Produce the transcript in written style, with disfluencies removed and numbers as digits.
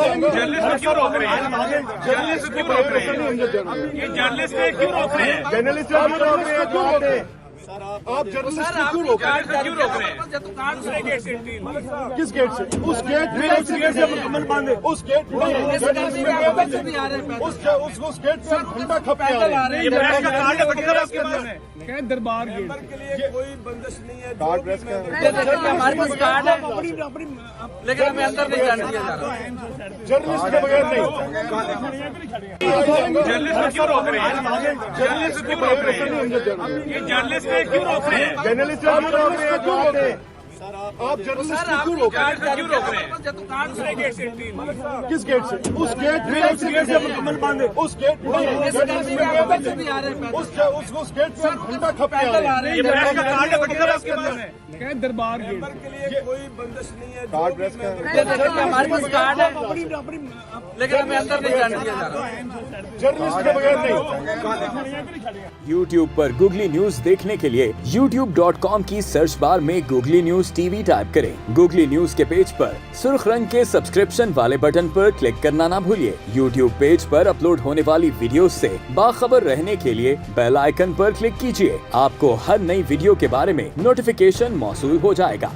Journalist क्यों रोक रहे हैं? जर्नलिस्ट क्यों रोक रहे हैं? ये जर्नलिस्ट क्यों रोक रहे हैं? जर्नलिस्ट क्यों रोक रहे हैं? आप जर्नलिस्ट क्यों रोक रहे हैं? क्यों रोक रहे हैं? दूसरे गेट से एंट्री। किस गेट से? उस गेट में उस गेट से मुकम्मल बांधे। उस गेट में उस गेट से घंटा खपने आ रहे हैं। ये प्रेस का कार्ड है, वगैरह आपके पास है? क्या दरबार गेट के लिए कोई बंदिश नहीं है। कार्ड प्रेस का हमारे पास कार्ड है लेकिन हमें अंदर नहीं जाने दिया जा रहा। जर्नलिस्ट के बगैर नहीं। जर्नलिस्ट क्यों रोक रहे हैं? जर्नलिस्ट क्यों रोक रहे हैं? ये जर्नलिस्ट क्यों रोक रहे हैं? जर्नलिस्ट क्यों रोक रहे हैं? आप जर्नलिस्ट क्यों रोक रहे हैं? क्यों रोक रहे हैं? दूसरे गेट से एंट्री। किस गेट से? उस गेट में उस गेट से मुकम्मल बांधे। उस गेट में उस गेट से घंटा खपने आ रहे हैं। ये प्रेस का कार्ड है, वगैरह आपके पास है? क्या दरबार गेट के लिए कोई बंदिश नहीं है। कार्ड प्रेस का हमारे पास कार्ड है लेकिन हमें अंदर नहीं जाने दिया जा रहा। जर्नलिस्ट के बगैर नहीं। YouTube पर Googly News देखने के लिए youtube.com की सर्च बार में Googly News TV टाइप करें। Googly News के पेज पर सुर्ख रंग के सब्सक्रिप्शन वाले बटन पर क्लिक करना ना भूलिए। YouTube पेज पर अपलोड होने वाली वीडियोस से बाखबर रहने के लिए बेल आइकन पर क्लिक कीजिए। आपको हर नई वीडियो के बारे में नोटिफिकेशन मौसूल हो जाएगा।